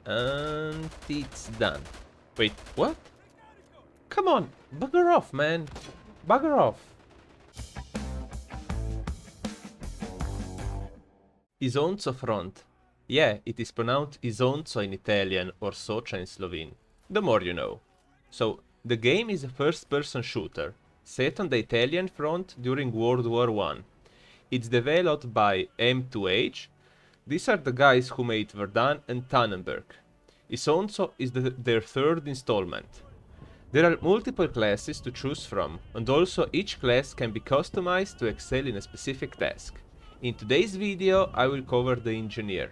And it's done. Wait, what? Come on, bugger off, man. Bugger off. Isonzo front. Yeah, it is pronounced Isonzo in Italian or Socia in Slovene. The more you know. So, the game is a first-person shooter, set on the Italian front during World War I. It's developed by M2H. These are the guys who made Verdun and Tannenberg. Isonzo is their third installment. There are multiple classes to choose from, and also each class can be customized to excel in a specific task. In today's video I will cover the Engineer.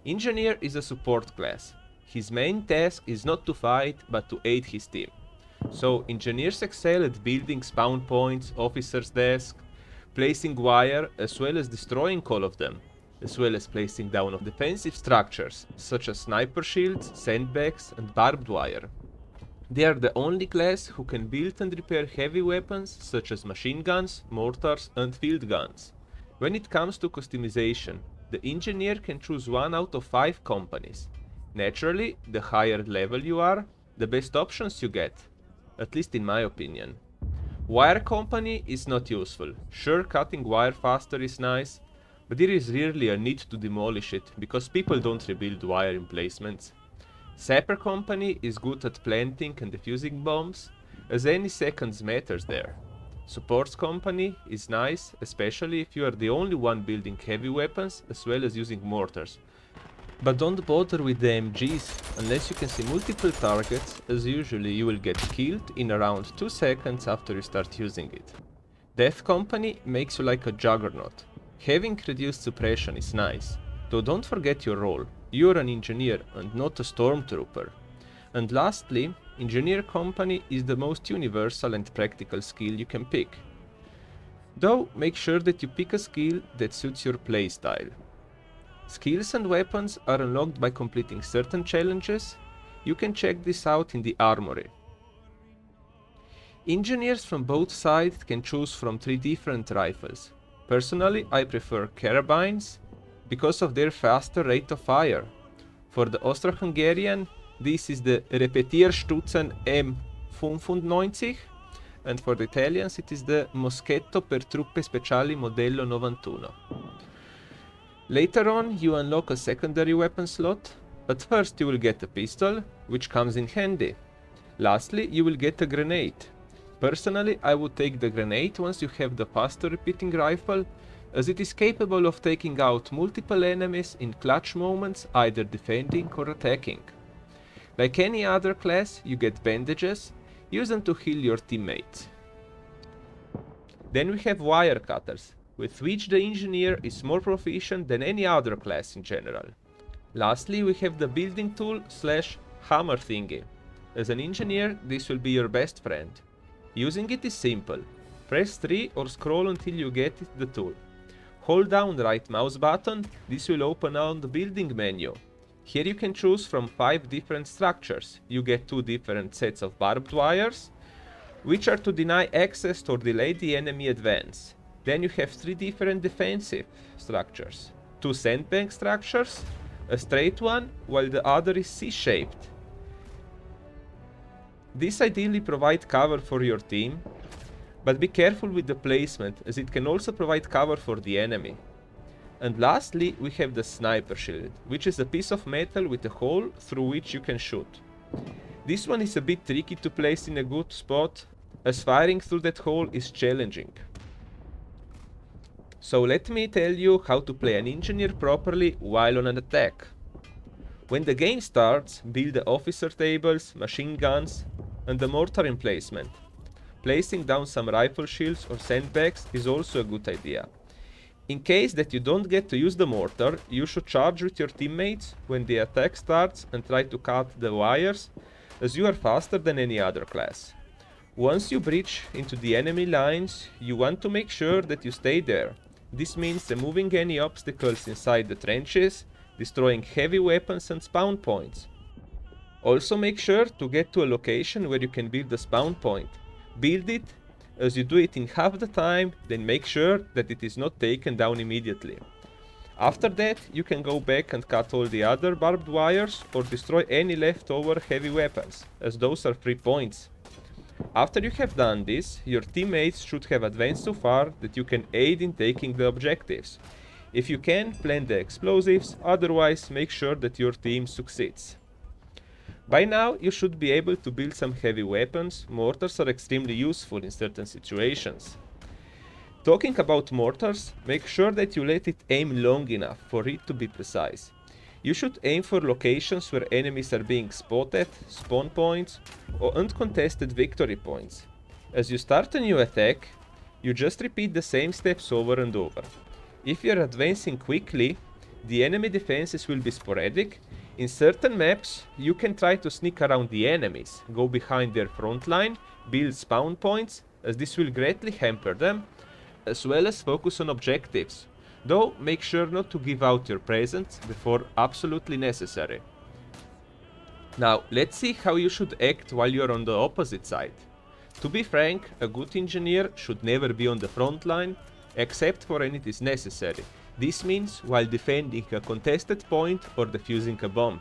Engineer is a support class. His main task is not to fight, but to aid his team. So engineers excel at building spawn points, officers' desks, placing wire, as well as destroying all of them, as well as placing down defensive structures, such as sniper shields, sandbags and barbed wire. They are the only class who can build and repair heavy weapons, such as machine guns, mortars and field guns. When it comes to customization, the engineer can choose one out of 5 companies. Naturally, the higher level you are, the best options you get, at least in my opinion. Wire company is not useful. Sure, cutting wire faster is nice, but there is rarely a need to demolish it, because people don't rebuild wire emplacements. Sapper company is good at planting and defusing bombs, as any seconds matters there. Supports company is nice, especially if you are the only one building heavy weapons as well as using mortars. But don't bother with the MGs unless you can see multiple targets, as usually you will get killed in around 2 seconds after you start using it. Death company makes you like a juggernaut. Having reduced suppression is nice, though don't forget your role. You're an engineer and not a stormtrooper. And lastly, engineer company is the most universal and practical skill you can pick. Though make sure that you pick a skill that suits your playstyle. Skills and weapons are unlocked by completing certain challenges. You can check this out in the armory. Engineers from both sides can choose from 3 different rifles. Personally, I prefer carabines because of their faster rate of fire. For the Austro-Hungarian, this is the Repetierstutzen M95, and for the Italians it is the Moschetto per Truppe Speciali Modello 91. Later on you unlock a secondary weapon slot, but first you will get a pistol, which comes in handy. Lastly, you will get a grenade. Personally, I would take the grenade once you have the faster repeating rifle, as it is capable of taking out multiple enemies in clutch moments, either defending or attacking. Like any other class, you get bandages, use them to heal your teammates. Then we have wire cutters, with which the engineer is more proficient than any other class in general. Lastly, we have the building tool / hammer thingy. As an engineer, this will be your best friend. Using it is simple. Press 3 or scroll until you get the tool. Hold down the right mouse button, this will open on the building menu. Here you can choose from 5 different structures. You get 2 different sets of barbed wires, which are to deny access or delay the enemy advance. Then you have 3 different defensive structures. 2 sandbag structures, a straight one, while the other is C-shaped. This ideally provides cover for your team, but be careful with the placement, as it can also provide cover for the enemy. And lastly, we have the sniper shield, which is a piece of metal with a hole through which you can shoot. This one is a bit tricky to place in a good spot, as firing through that hole is challenging. So let me tell you how to play an engineer properly while on an attack. When the game starts, build the officer tables, machine guns and the mortar emplacement. Placing down some rifle shields or sandbags is also a good idea. In case that you don't get to use the mortar, you should charge with your teammates when the attack starts and try to cut the wires, as you are faster than any other class. Once you breach into the enemy lines, you want to make sure that you stay there. This means removing any obstacles inside the trenches, destroying heavy weapons and spawn points. Also make sure to get to a location where you can build a spawn point. Build it, as you do it in half the time, then make sure that it is not taken down immediately. After that, you can go back and cut all the other barbed wires or destroy any leftover heavy weapons, as those are free points. After you have done this, your teammates should have advanced so far that you can aid in taking the objectives. If you can, plant the explosives, otherwise make sure that your team succeeds. By now, you should be able to build some heavy weapons. Mortars are extremely useful in certain situations. Talking about mortars, make sure that you let it aim long enough for it to be precise. You should aim for locations where enemies are being spotted, spawn points, or uncontested victory points. As you start a new attack, you just repeat the same steps over and over. If you are advancing quickly, the enemy defenses will be sporadic. In certain maps, you can try to sneak around the enemies, go behind their front line, build spawn points, as this will greatly hamper them, as well as focus on objectives, though make sure not to give out your presence before absolutely necessary. Now, let's see how you should act while you're on the opposite side. To be frank, a good engineer should never be on the front line, except for when it is necessary. This means while defending a contested point or defusing a bomb.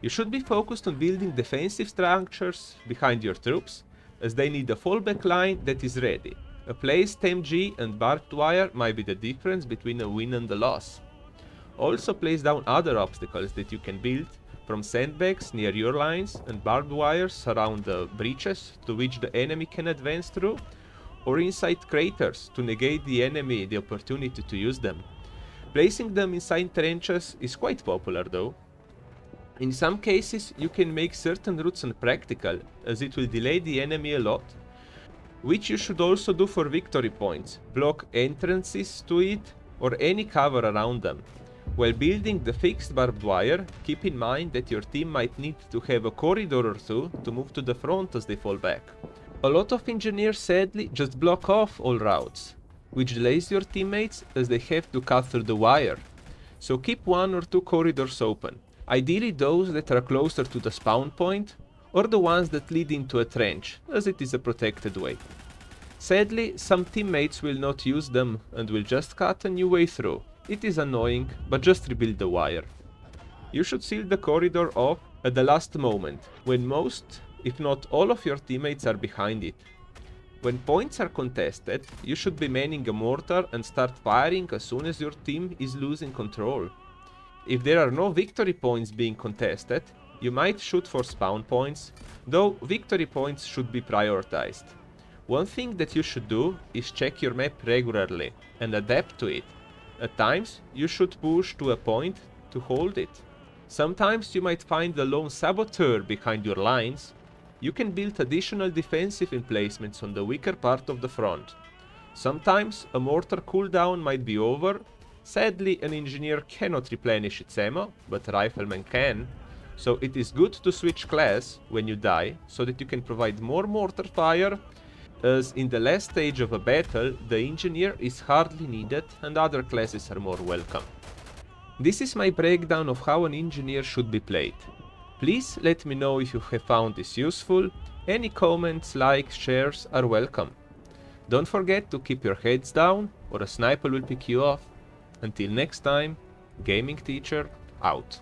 You should be focused on building defensive structures behind your troops, as they need a fallback line that is ready. A placed MG and barbed wire might be the difference between a win and a loss. Also place down other obstacles that you can build, from sandbags near your lines and barbed wires around the breaches to which the enemy can advance through, or inside craters to negate the enemy the opportunity to use them. Placing them inside trenches is quite popular though. In some cases you can make certain routes unpractical, as it will delay the enemy a lot, which you should also do for victory points, block entrances to it or any cover around them. While building the fixed barbed wire, keep in mind that your team might need to have a corridor or two to move to the front as they fall back. A lot of engineers sadly just block off all routes, which delays your teammates as they have to cut through the wire. So keep one or two corridors open, ideally those that are closer to the spawn point, or the ones that lead into a trench, as it is a protected way. Sadly, some teammates will not use them and will just cut a new way through. It is annoying, but just rebuild the wire. You should seal the corridor off at the last moment, when most, if not all of your teammates are behind it. When points are contested, you should be manning a mortar and start firing as soon as your team is losing control. If there are no victory points being contested, you might shoot for spawn points, though victory points should be prioritized. One thing that you should do is check your map regularly and adapt to it. At times, you should push to a point to hold it. Sometimes you might find a lone saboteur behind your lines. You can build additional defensive emplacements on the weaker part of the front. Sometimes a mortar cooldown might be over. Sadly, an engineer cannot replenish its ammo, but a rifleman can. So it is good to switch class when you die, so that you can provide more mortar fire, as in the last stage of a battle, the engineer is hardly needed and other classes are more welcome. This is my breakdown of how an engineer should be played. Please let me know if you have found this useful. Any comments, likes, shares are welcome. Don't forget to keep your heads down or a sniper will pick you off. Until next time, Gaming Teacher out.